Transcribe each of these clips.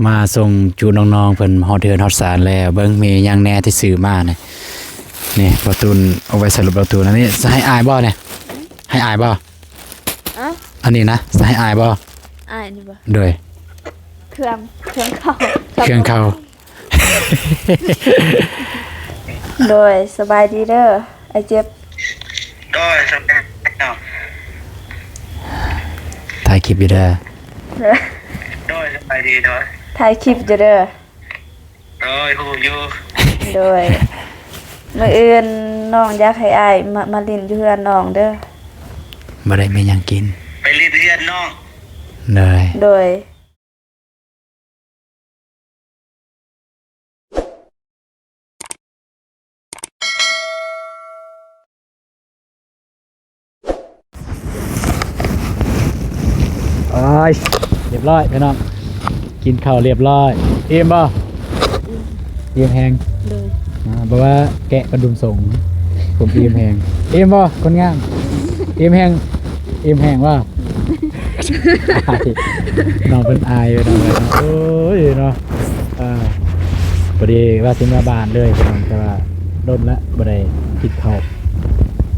มาส่งจูน้องๆเพิ่นฮอดเดือนฮอดศาลแล้วเบิ่งมีหยังแหน่ที่ซื้อมาเนี่ยนี่ประตูนเอาไว้สรุปประตูอันนี้จะให้อายบ่เนี่ยให้อายบ่ อะ อันนี้นะจะให้อายบ่ อ่านนี่บ่ โดย เครื่องเข้า เครื่องเข้า โดยสบายดีเด้อไอเจ็บ ก็สบายเนาะ ถ่ายคลิปอยู่เด้อ โดยสบายดีเนาะ ถ่ายคลิปอยู่เด้อ โดยฮู้อยู่ โดยมื้ออื่นน้องอยากให้อ้ายมาลิ้นอยู่เฮือนน้องเด้อ บ่ได้มีหยังกิน ไปเรียนเรียนน้อง เลย โดยอ้ายเรียบร้อยพี่น้องกินข้าวเรียบร้อยเอ็มบ่เอ็มแฮง โดย บอกว่าแกะกระดุมส่งผมเอ็มแฮงเอ็มบ่คนงามเอ็มแฮงเอ็มแฮงว่าอายน้องเป็นอายไปน้องเลยเนาะโอ้ยเนาะพอดีว่าสิมาบ้านเลยพี่น้องแต่ว่าโดนละบ่ได้กินข้าว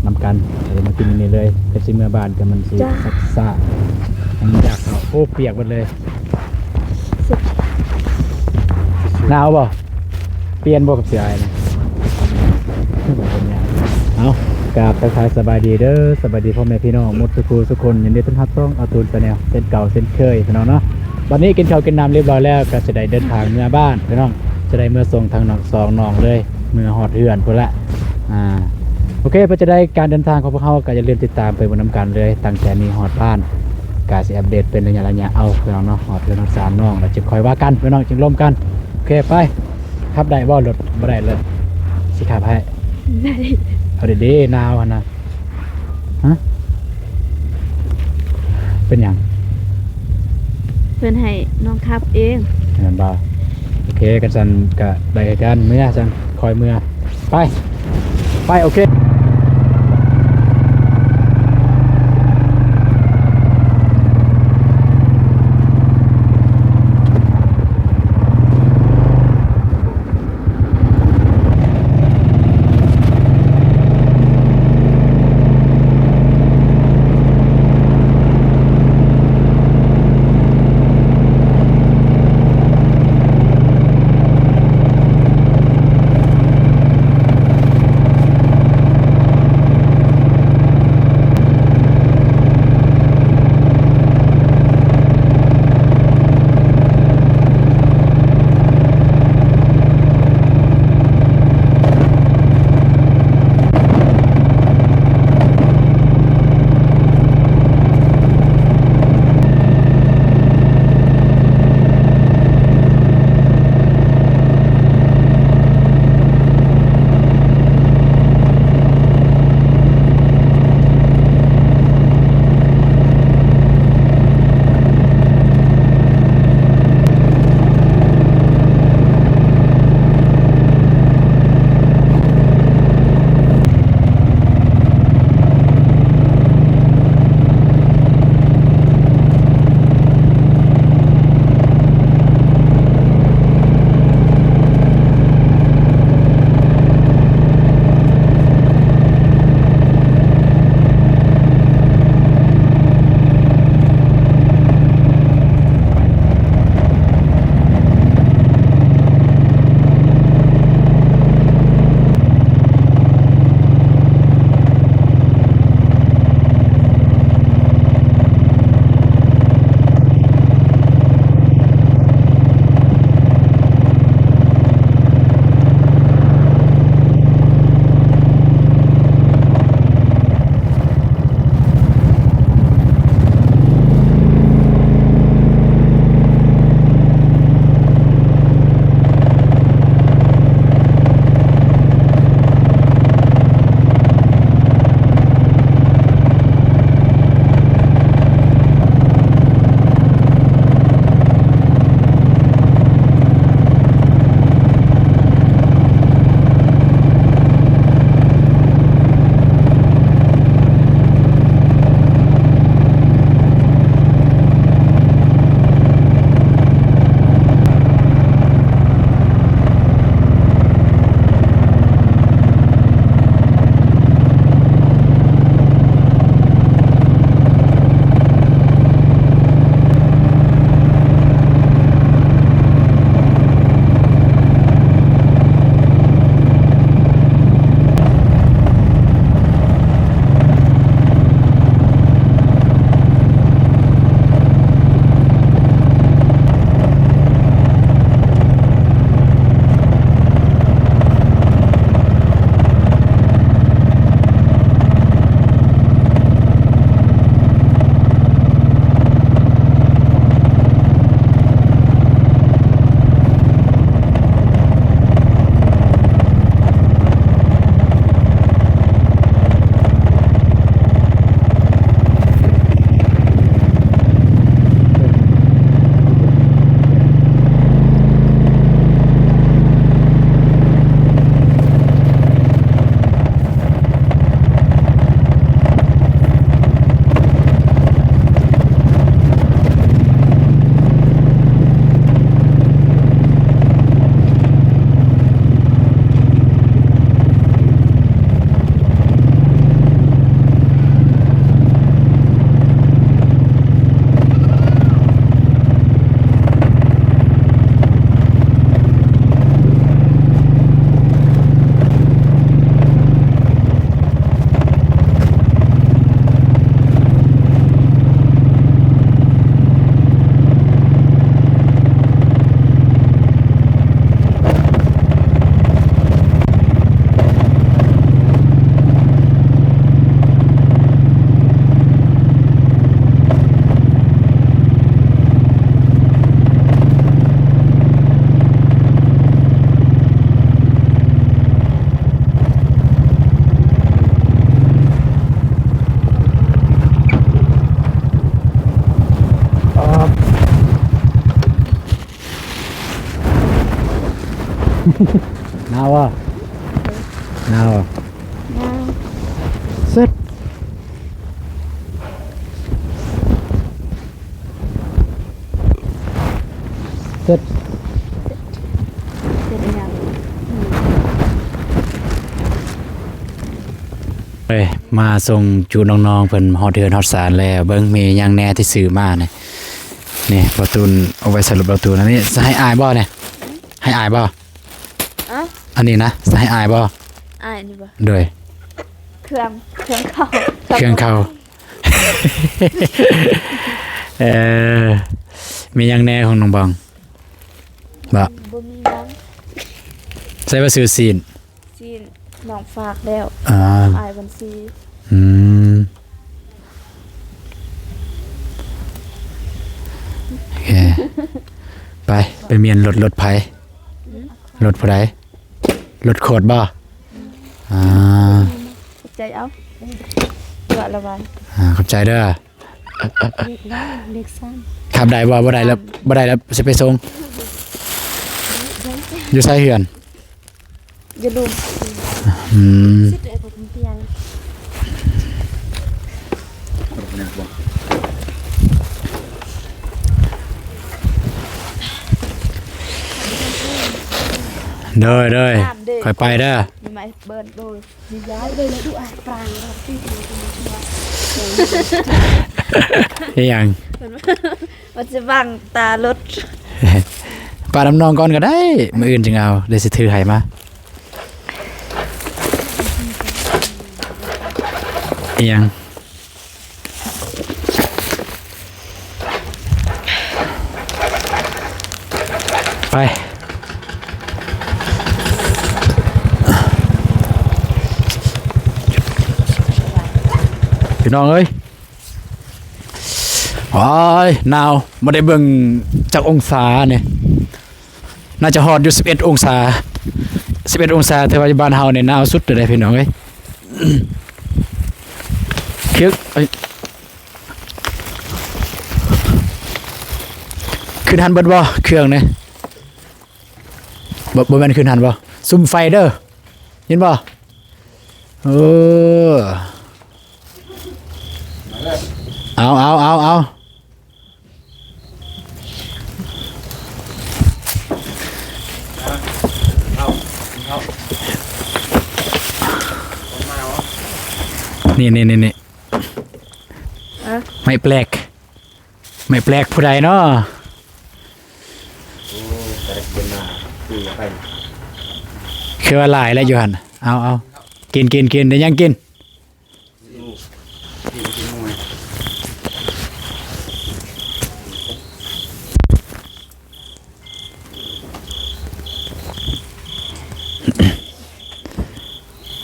นำกันเลยมากินนี่เลยแต่สิมาบ้านกันมันสิซักซ่ายังอยากเข้าโอ้เปียกหมดเลยหนาวบ่เปลี่ยนบ่กับเสือไอ้นะเอากราบทักทายสบายดีเด้อสบายดีพ่อแม่พี่น้องหมดทุกคนยินดีต้อนรับต้องเอาตูนไปแนวเส้นเก่าเส้นเคยพี่น้องเนาะวันนี้กินข้าวกินน้ำเรียบร้อยแล้วก็จะได้เดินทางเมื่อบ้านพี่น้องจะได้เมื่อส่งทางหนองสองหนองเลยเมื่อหอดเฮือนพุ่นละโอเคเพื่อจะได้การเดินทางของพวกเขาก็อย่าลืมติดตามไปบนน้ำกันเลยตั้งแต่นี้หอดบ้านกาสิอัปเดตเป็นระยะเอาพี่น้องเนาะหอดเฮือนหอดสามน้องแล้วจะคอยว่ากันพี่น้องจึงร่วมกันโอเคไปขับได้บ่รถบ่ได้เลยสิขับให้ ได้ เอาดีๆนาวหั่นนะฮะเป็นหยัง เพิ่นให้น้องขับเอง เห็นบ่โอเคกันสันกะได้กันเมื่อสันคอยเมื่อไปโอเค หนาวอ่ะหนาวอ่ะ น้า เสร็จเสร็จ เป็นยัง เอ้ยมาส่งจูน้องๆเพิ่นฮอดเดือนฮอดศาลแล้วเบิ่งมีหยังแหน่ที่ซื้อมาเนี่ยนี่ประตูนเอาไว้สรุปประตูนอันนี้จะให้อายบ่เนี่ยให้อายบ่ อ่ะ อันนี้นะจะให้อายบ่ อ่านนี่บ่ โดย เครื่องเข้า เครื่องเข้า เออมีหยังแหน่ของน้องบองบ่ บ่มีหยัง ใส่ว่าซื้อซีน จีนน้องฝากแล้ว อ่า อายบัญชี อืมโอเคไปเมียนรถไผรถผู้ใดรถโคตรบ่อ่า ใจเอาตัวละวัน ขอบใจเด้อ เล็กสั้น ขับได้บ่ได้แล้วสิไปส่งอยู่ไสเฮือน อย่าลืม อืม สิได้ผมเตียง เด้อค่อยไปเด้อ มีไหมเบิร์นโดยมีย้ายเลยดูอ่ะปรางเราที่ดูอีหยัง มันจะบังตารถ ปาน้ำนองก่อนก็ได้มื้ออื่นจึงเอาเดี๋ยวสิถือให้มาอีหยังไปพี่น้องเอ้ยโอ้ยหนาวบ่ได้เบิ่งจากองศาเนี่ยน่าจะฮอดอยู่11องศา11องศาแต่ว่าบ้านเฮาเนี่ยหนาวสุดเลยพี่น้องเอ้ย คือขึ้นหันเบิดบ่เครื่องเนี่ยบ่แม่นขึ้นหันบ่ซุ่มไฟเด้อยินบ่เออเอานี่ไม่แปลกผู้ใดเนาะคือว่าหลายแล้วอยู่หั่นเอากินได้ยังกิน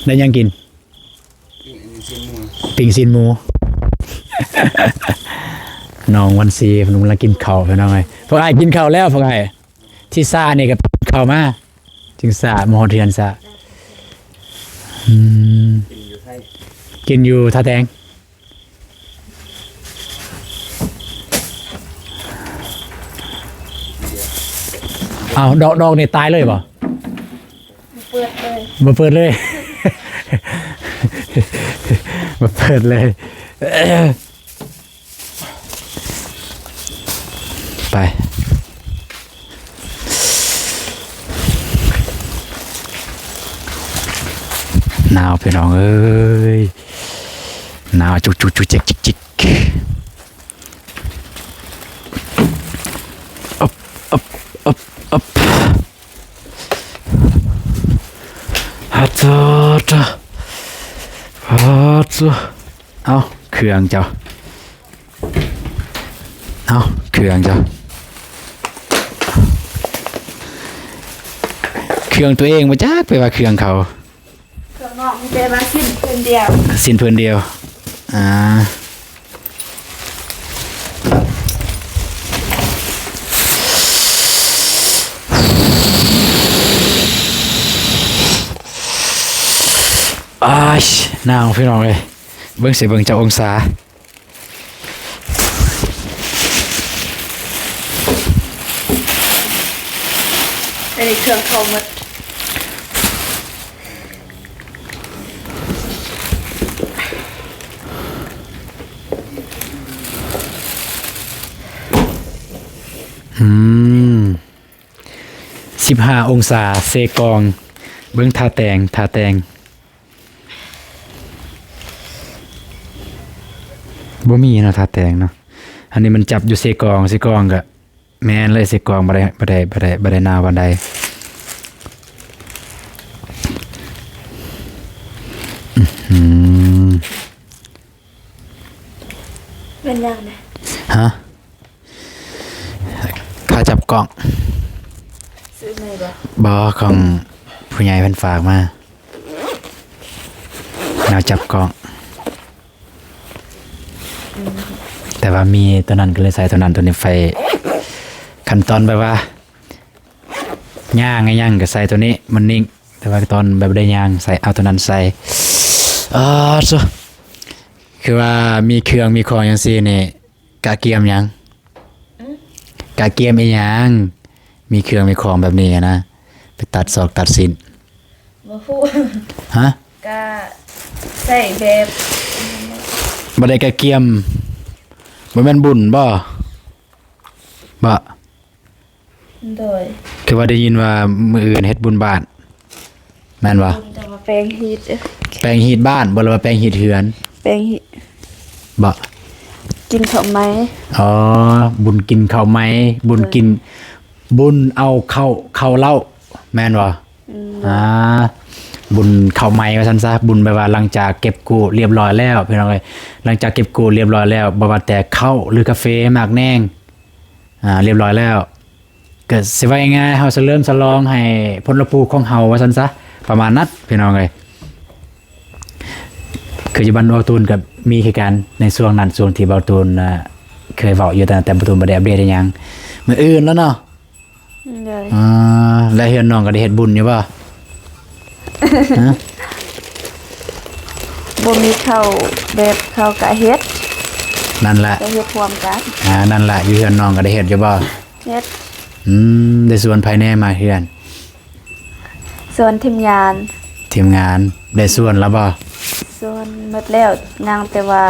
ได้ยังกินปิงซินหมู น้องวันซีผมกำลังกินข้าวพี่น้องไงพวกไอ้กินข้าวแล้วพวกไอ้ที่ซ่านี่กับข้าวมาจึงซ่ามอเทียนซ่ากินอยู่ท่าแตงอ้าวดอกนี่ตายเลยป่ะ เปิดเลย มาเปิดเลย มาเปิดเลยไปหนาวพี่น้องเอ้ยหนาวจุกจิกอ๊บฮัตโตเอาเครื่องเจ้าเครื่องตัวเองมาจักไปว่าเครื่องเขา เครื่องนอกมีแต่มาสิ้นเพียงเดียว สิ้นเพื่อนเดียวหนาวพี่น้องเลยเบิ่งจากองศาอันนี้เครื่องเขาหมด ม15 องศาเซกองเบิ่งทาแตงบ่มีเนาะทาแตงเนาะอันนี้มันจับอยู่เซกองก็แม่นเลยเซกองบ่ได้นาวันใดเป็นยังไง ฮะค่าจับกล่อง ซื้อไหนบ่ บ่ของผู้ใหญ่เพิ่นฝากมาแนวจับกล่องแต่ว่ามีตัวนั้นก็เลยใส่ตัวนั้นตัวนี้ไฟขั้นตอนแบบว่าย่างไงย่างก็ใส่ตัวนี้มันนิ่งแต่ว่าตอนแบบได้ย่างใส่เอาตัวนั้นใส่so คือว่ามีเครื่องมีของจังซี่นี่กะเกียมหยังกะเกียมอีหยังมีเครื่องมีของแบบนี้นะไปตัดศอกตัดสิน บ่ฮู้ ฮะ ก็ใส่แบบ บ่ได้กะเกียมบ่แม่นบุญบ่ โดย คือว่าได้ยินว่ามื้ออื่นเฮ็ดบุญบ้านแม่นบ่ จะมาแปลงฮีท แปลงฮีดบ้านบ่หรือว่าแปลงฮีดเฮือน แปลงฮีท บ่ กินข้าวไหม อ๋อบุญกินข้าวไหมบุญกินบุญเอาเข้าเหล้าแม่นบ่บุญข้าวไหมว่าซั่นซะบุญแปลว่าหลังจากเก็บกู้เรียบร้อยแล้วพี่น้องเอ้ยหลังจากเก็บกู้เรียบร้อยแล้วบ่ว่าแต่ข้าวหรือกาแฟหมากแนงเรียบร้อยแล้วก็สิว่าง่ายๆเฮาสิเริ่มฉลองให้พลภูของเฮาว่าซั่นซะประมาณนั้นพี่น้องเอ้ยคืออยู่บ้านเบาตูนกับมีคือกันในช่วงนั้นช่วงที่เบาตูนเคยเว้าอยู่แต่เบาตูนบ่ได้อัปเดตได้หยังมื้ออื่นแล้วเนาะ เลย แล้วเฮือนน้องก็ได้เฮ็ดบุญอยู่บ่ ฮะ บ่มีข้าวแบบข้าวกะเฮ็ด นั่นแหละ ก็เฮ็ดรวมกัน นั่นแหละอยู่เฮือนน้องก็ได้เฮ็ดอยู่บ่ เฮ็ด ได้ส่วนภายในมาเฮือน ส่วนทีมงาน ทีมงานได้ส่วนแล้วบ่ ส่วนหมดแล้วนางแต่ว่า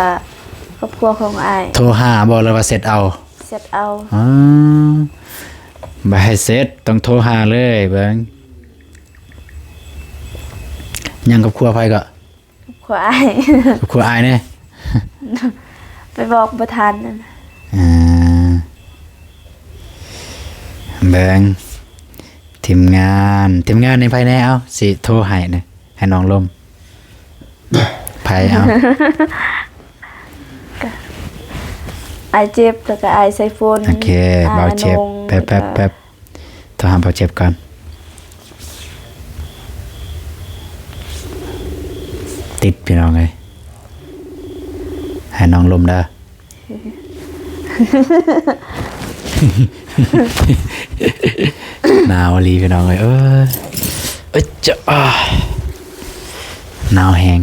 ครอบครัวของอ้าย โทรหาบ่หรือว่าเสร็จเอา เสร็จเอา บ่ให้เสร็จต้องโทรหาเลยเบิ่งยังกับครัวไผก็ ครัวอ้าย กับครัวอายแน่ ไปบอกบ่ทันนั่น เบิ่งทีมงานในภายในเอาสิโทรให้นะให้น้องลมไผเอา อ้ายเจ็บแล้วก็อ้ายใส่โฟน โอเคเบาเจ็บแป๊บโทรหาเบาเจ็บก่อนติดพี่น้องเอ้ยให้น้องลมเด้อ หนาวอีหลีพี่น้องเอ้ยจะหนาวแฮง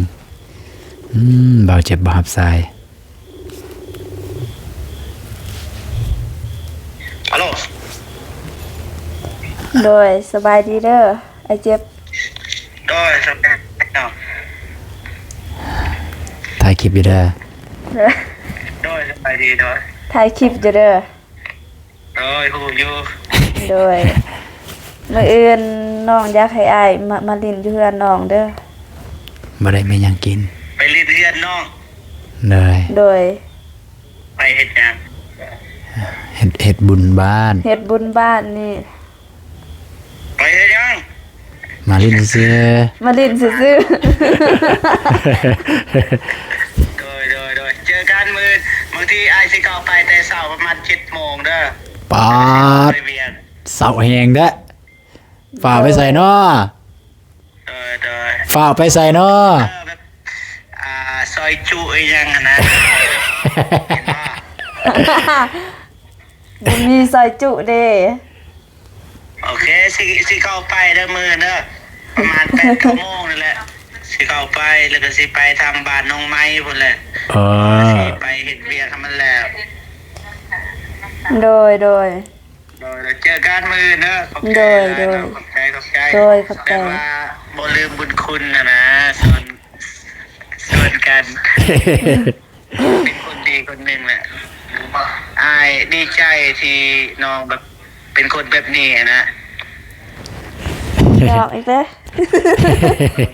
เบาเจ็บบ่รับสาย ฮัลโหล โดยสบายดีเด้ออ้ายเจ็บ โดยสบายเนาะ ถ่ายคลิปอยู่เด้อ โดยสบายดีโดย ถ่ายคลิปอยู่เด้อ โดยฮู้อยู่ โดยมื้ออื่นน้องอยากให้อ้ายมาลิ้นอยู่เฮือนน้องเด้อ บ่ได้มีหยังกิน ไปเรียนเรียนน้อง เลย โดย ไปเฮ็ดหยัง เฮ็ดบุญบ้าน เฮ็ดบุญบ้านนี่ ไปเฮ็ดหยัง มาลิ้นซื่อ มาลิ้นซื่อ โดยเจอกันมื้อบางทีอ้ายสิเข้าไปแต่เช้าประมาณ 7:00 นเด้อ ปาด ไปเวียน เสาแหงเด้อฝ่าไปใส่เนาะ โดย ฝ่าไปใส่เนาะ แบบซอยจุอีหยังอะนะเห็นบ่ ๆบ่มีซอยจุเด้ โอเคสิเข้าไปเด้อมื้อเด้อประมาณ 8-9 โมงนั่นแหละสิเข้าไปแล้วก็สิไปทางบ้านน้องไม้พุ่นแหละสิไปเฮ็ดเวียกให้มันแล้ว โดย โดยเจอกันมื้อเด้อขอบใจ โดย ขอบใจ โดยขอบใจ แต่ว่าบ่ลืมบุญคุณนะส่วนกัน เป็นคนดีคนหนึ่งแหละอายดีใจที่น้องแบบ เป็นคนแบบนี้นะ หยอกอีกแล้ว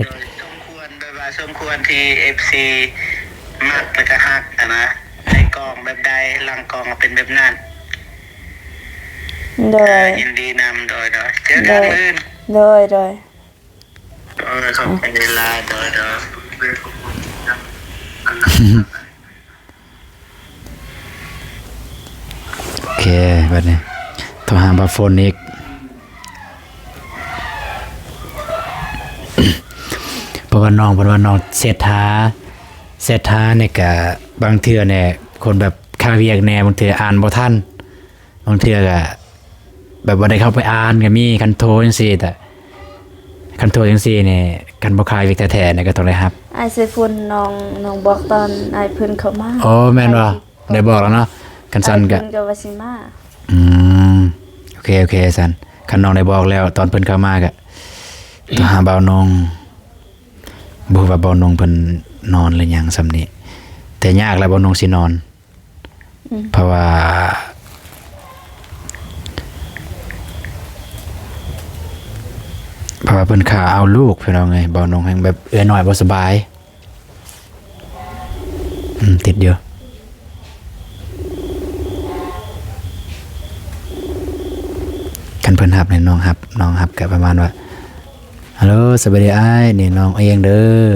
โดยสมควรโดยว่าสมควรที่ FC มักแล้วก็ฮักนะในกองแบบใดหลังกองเป็นแบบนั้น โดย ยินดีนำโดยเจอกันอื่น โดย โดยขอบคุณเวลาโดย โอเคบัดนี้โทรหาบาโฟนอีก เพราะว่าน้องเศรษฐาเนี่ยก็บางเทื่อเนี่ยคนแบบค่าเวียกแน่บางเทื่ออ่านบ่ทันบางเทื่อก็แบบบ่ได้เข้าไปอ่านก็มีคันโทรจังซี่แต่คันโทรจังซี่เนี่ยกันบ่คายเวียกแท้ๆเนี่ยก็ต้องได้รับ ไอ้เซฟุนน้องบอกตอนไอ้เพิ่นเข้ามา อ๋อแม่นบ่ได้บอกแล้วเนาะกันซั่นก็ ไอ้เพิ่นก็ว่าสิมา อืมโอเคซั่นคันน้องได้บอกแล้วตอนเพิ่นเข้ามาก็ต้องหาบ่าวนงบ่ว่าบ่าวนงเพิ่นนอนหรือยังส่ำนี้แต่ยากแล้วบ่าวนงสินอนเพราะว่าเพิ่นขาเอาลูกพี่น้องไงบ่าวนงแห่งแบบเอื้อน้อยบ่สบายติดเดียวกันเพิ่นรับเนี่ยน้องรับก็ประมาณว่าฮัลโหลสวัสดีอ้ายนี่น้องเองเด้อ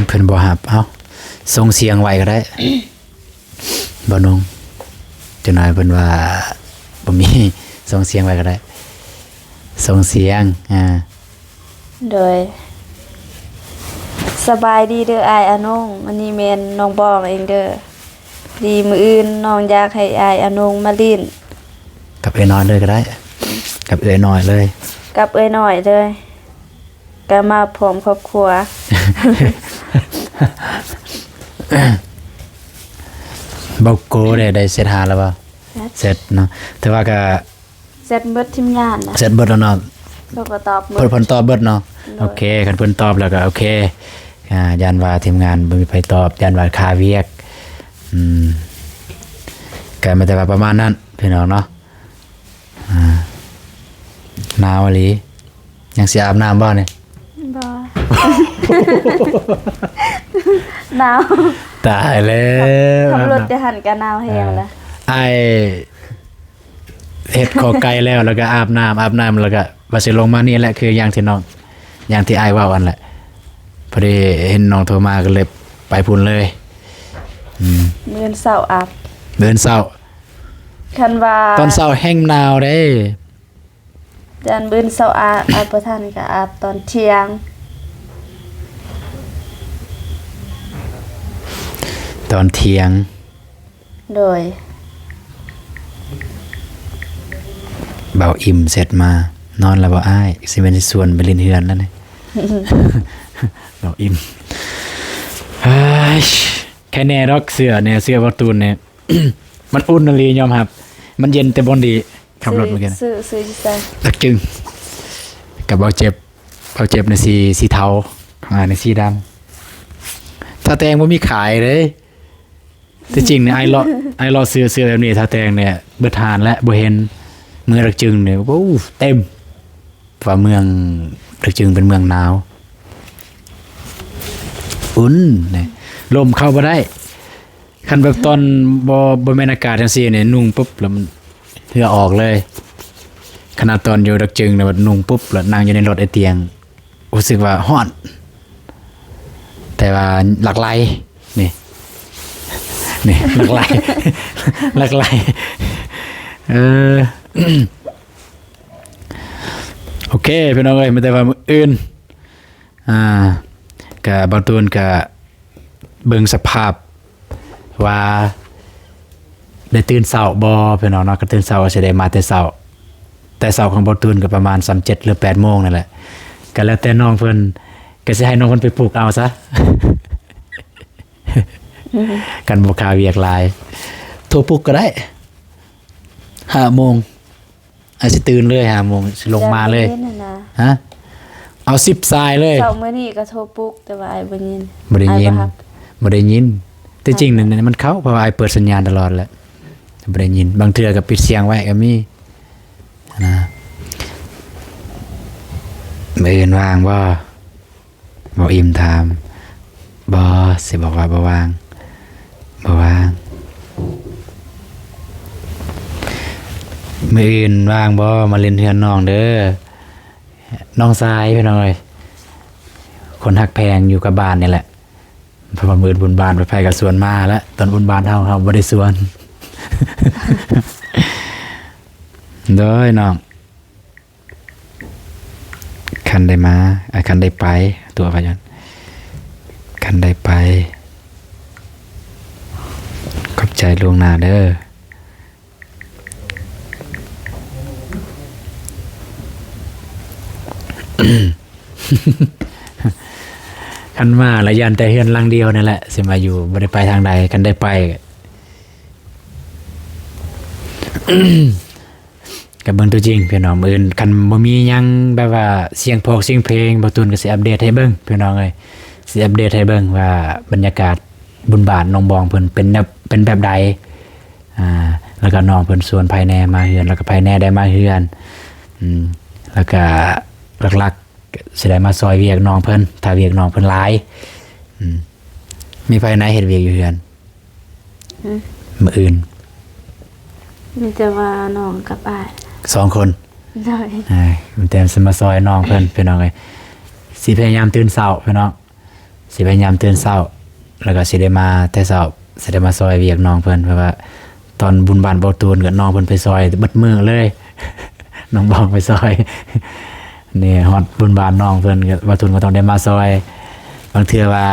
เพิ่นบ่รับเอ้าส่งเสียงไว้ก็ได้ บ่นงจังหน่อยเพิ่นว่าบ่มีส่งเสียงไว้ก็ได้ส่งเสียงโดยสบายดีเด้ออ้ายอาน้องอันนี้แม่นน้องบอกเองเด้อดีมื้ออื่นน้องอยากให้อ้ายอาน้องมาลิ้น กับเอ้ยน้อยเลยก็ได้กับเอ้ยน้อยเลย กับเอ้ยน้อยเลยก็มาพร้อมครอบครัว บ่โกได้เสร็จหาแล้วบ่เสร็จเนาะแต่ว่าก็ เสร็จเบิดทีมงานนะ เสร็จเบิดแล้วเนาะ เขาก็ตอบหมด เพิ่นตอบเบิดเนาะโอเคคันเพิ่นตอบแล้วก็โอเคยันว่าทีมงานบ่มีไผตอบยันว่าค่าเวียกก็ไม่แต่ว่าประมาณนั้นพี่น้องเนาะหนาวอีหลียังสิอาบน้ำบ่เนี่ย บ่ หนาว ตายแล้ว ขับรถจะหันกันหนาวแฮงแล้ว ไอ้เฮ็ดขอไก่แล้วแล้วก็อาบน้ำแล้วก็ว่าสิลงมานี่แหละคืออย่างที่น้องอย่างที่อ้ายว่าวันแหละพอดีเห็นน้องโทรมาก็เลยไปพุ่นเลยมื้อเช้าอาบ เดินเช้า คันว่า ตอนเช้าแห้งหนาวเด้ จันมื้อเช้าอาบบ่ทันก็อาบตอนเที่ยง ตอนเที่ยง โดย เบาอิ่มเสร็จมานอนแล้วบ่อ้ายสิเป็นส่วนไปเล่นเฮือนแล้วนี่ เบาอิ่มแค่แน่ดอกเสื้อเนี่ยเสื้อประตูนเนี่ย มันอุ่นนลียอมรับมันเย็นแต่บ่ดีขับรถเมื่อกี้นะ ซื้ออยู่ไส ตักจึงกับเบาเจ็บในสีเทาของในสีดำถ้าแตงบ่มีขายเลยแต่จริงเนี่ยไอ้รอเสื้อแบบนี้ถ้าแตงเนี่ยเบิดทานและบ่เห็นเมืองตักจึงเนี่ยโอ้เต็มว่าเมืองตักจึงเป็นเมืองหนาวอุ่นเนี่ยลมเข้าบ่ได้คันแบบตอนบ่แม่นอากาศจังซี่เนี่ยนุ่งปุ๊บแล้วมันเหงื่อออกเลยขณะตอนอยู่ดักจึงเนี่ยนุ่งปุ๊บแล้วนั่งอยู่ในรถไอเตียงรู้สึกว่าฮ้อนแต่ว่าหลักไหลนี่หลักไหล หลักไหลโอเคพี่น้องเอ้ยไม่ได้ว่ามื้ออื่นก็บ่ตูนก็เบิ่งสภาพว่าได้ตื่นเช้าบ่พี่น้องเนาะก็ตื่นเช้าก็สิได้มาแต่เช้าของบ่ตูนก็ประมาณ 37 หรือ 8 โมงนั่นแหละ ก็แล้วแต่น้องเพิ่นก็สิให้น้องเพิ่นไปปลูกเอาซะ กันบ่ค่าเวียกหลายโทรปลุกก็ได้5 โมงอาจสิตื่นเลย5 โมงสิลงมาเลย ดี๋วนี้น่ะนะ ฮะเอา10 ทรายเลย เช้ามื้อนี้ก็โทรปลุกแต่ว่าอ้ายบ่ยิน บ่ได้ยิน อ้ารับ บ่ได้ยินแต่จริงนั่นมันเข้าเพราะว่าไอ้เปิดสัญญาณตลอดแหละบ่ได้ยินบางเทื่อก็ปิดเสียงไว้ก็มีนะมื้ออื่นว่างบ่อิ่มถามบ่สิบอกว่าบ่ว่างมื้ออื่นว่างบ่มาเล่นเฮือนน้องเด้อน้องทรายพี่น้องเอ้ยคนฮักแพงอยู่กับบ้านนี่แหละเพราะว่ามื้อบุญบานไปกับสวนมาแล้วตอนบุญบานเฮาบ่ได้สวน เด้อน้องคันได้มาคันได้ไปตัวพยัญคันได้ไปขอบใจล่วงหน้าเด้อ คันมาละยันแต่เฮือนหลังเดียวนั่นแหละสิมาอยู่บ่ได้ไปทางใดกันได้ไป กับเบิ่งตัวจริงพี่น้องมื้ออื่นคันบ่มีหยังแบบว่าเสียงพอกเสียงเพลงบ่ตูนก็สิอัปเดตให้เบิ่งพี่น้องเอ้ยสิอัปเดตให้เบิ่งว่าบรรยากาศบุญบาทน้องบองเพิ่นเป็นแบบใดแล้วก็น้องเพิ่นชวนภายในมาเฮือนแล้วก็ภายในได้มาเฮือนแล้วก็หลักๆสิได้มาซอยเวียกน้องเพิ่นถ้าเวียกน้องเพิ่นหลายมีภายในเฮ็ดเวียกอยู่เฮือนมื้ออื่น มีแต่ว่าน้องกับอ้าย 2 คน ได้ มันเต็มสมาซอยน้องเพิ่นพี่น้องเอ้ยสิพยายามตื่นเช้าพี่น้องสิพยายามตื่นเช้าแล้วก็สิได้มาแต่เช้าสิได้มาซอยเวียกน้องเพิ่นเพราะว่าตอนบุญบานบ่ตูนก็น้องเพิ่นไปซอยเบิดมื้อเลย น้องบอกไปซอยนี่ฮอดบุญบานน้องเพิ่นก็บ่ตูนก็ต้องได้มาซอยบางเทื่อว่า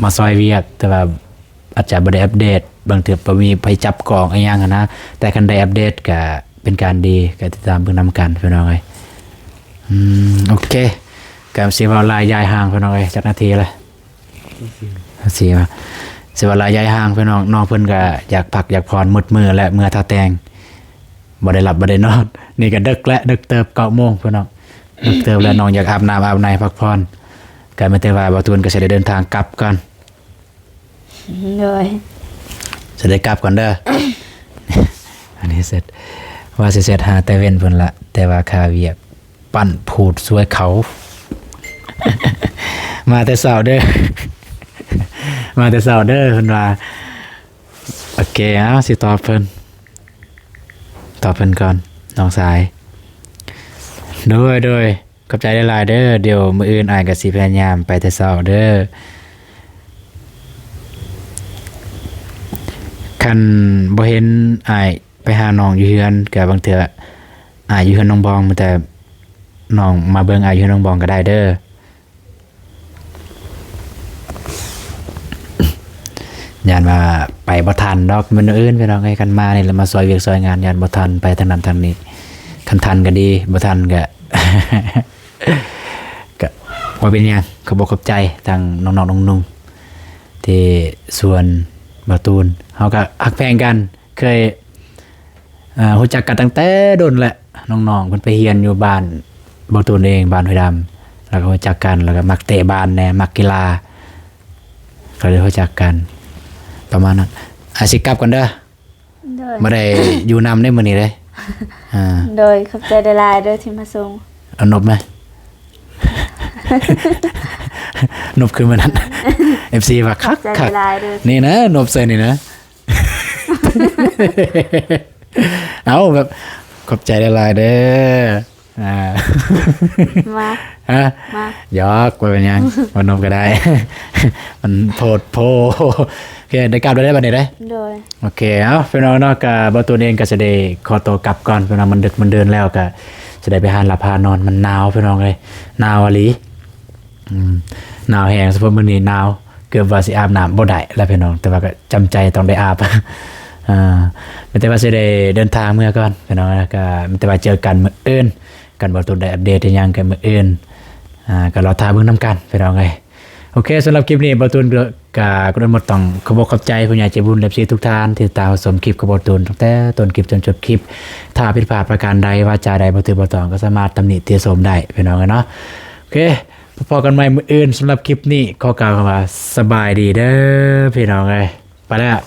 มาซอยเวียกแต่ว่าอาจจะบ่ได้อัปเดตบางเทื่อบ่มีไปจับกองอีหยังอะนะแต่คันได้อัปเดตก็เป็นการดีก็ติดตามเบิ่งนำกันพี่น้องเอ้ยโอเคก็สิว่าลายยายห่างพี่น้องเอ้ยจักนาทีละสิว่าลายยายห่างพี่น้องน้องเพิ่นก็อยากพักอยากผ่อนมืดมื้อและเมื่อท่าแต่งบ่ได้หลับบ่ได้นอนนี่ก็ดึกและดึกเติบ 9 โมงพี่น้องดึกเติบแล้วน้องอยากอาบน้ำอาบในพักผ่อนก็ไม่แต่ว่าบ่ตูนก็สิได้เดินทางกลับก่อน เลย จะได้กลับก่อนเด้อ อันนี้เสร็จว่าสิเสร็จหาแต่เว้นเพิ่นละแต่ว่าค่าเวียกปั้นผูดสวยเขา มาแต่เช้าเด้อ มาแต่เช้าเด้อเพิ่นว่าโอเคเอาสิตอบเพิ่นก่อนน้องสายโดยขอบใจหลายๆเด้อเดี๋ยวมื้ออื่นอ้ายก็สิพยายามไปแต่เช้าเด้อคันบ่เห็นอ้ายไปหาน้องอยู่เฮือนก็บางเทื่ออ้ายอยู่เฮือนน้องบองแต่น้องมาเบิ่งอ้ายอยู่เฮือนน้องบองก็ได้เด้อย่านว่าไปบ่ทันดอกมื้ออื่นพี่น้องเอ้ยกันมานี่แล้วมาซอยเวียกซอยงานย่านบ่ทันไปทางนั้นทางนี้คันทันก็ดีบ่ทันก็ ก็บ่เป็นหยังขอบใจทางน้องๆนุ่งๆที่ส่วนบ่ตูนเฮาก็ฮักแพงกันเคยรู้จักกันตั้งแต่โดนแหละน้องๆเพิ่นไปเรียนอยู่บ้านบ่ตูนเองบ้านห้วยดำแล้วก็รู้จักกันแล้วก็มักเตะบาสแน่มักกีฬาก็เลยรู้จักกันประมาณนั้นสิกลับกันเด้อ โดย บ่ได้อยู่นำได้มื้อนี้เลย โดยขอบใจหลายๆเด้อที่มาส่ง เอานบไหม นบคือมันนั้น FC ว่าคัก ใจ คัก หลายๆเด้อ นี่นะนบใส่นี่นะ เอาแบบขอบใจหลายๆเด้อ มา ฮะ มา ยอกไปเป็นยังมันนมก็ได้ มันโพดโพโอเคได้กลับได้บัดนี้ได้ โดย โอเคเอาพี่น้องเนาะกับบตัวเองก็จะได้ขอตัวกลับก่อนพี่น้องมันดึกมันเดินแล้วก็จะได้ไปหาหลับหานอนมันหนาวพี่น้องเลยหนาวอะลีหนาวแห้งสมมุติมื้อนี้หนาวเกือบว่าสิอาบน้ำบ่ได้แล้วพี่น้องแต่ว่าก็จำใจต้องได้อาบ ไม่แต่ว่าจะได้เดินทางเมื่อก่อนพี่น้องแล้วก็ไม่แต่ว่าเจอกันมื้ออื่น กันบ่ตุนได้อัปเดตอีหยังกันมื้ออื่นก็รอท่าเบิ่งนํกันพี่น้องเอ้ยโอเคสำหรับคลิปนี้บ่ตุนก็ได้หมดต้องขอบใจผู้ใหญ่ใจบุญและพี่ทุกท่านที่ตามชมคลิปกับบ่ตุนตั้งแต่ต้นคลิปจนจบคลิปถ้าผิดพลาดประการใดวาจาใดบ่ตุนบ่ต้องก็สามารถตำหนิติชมได้พี่น้องเนาะโอเคพอกันใหม่มื้ออื่นสำหรับคลิปนี้ขอกล่าวคำว่าสบายดีเด้อพี่น้องเอ้ยไปแล้ว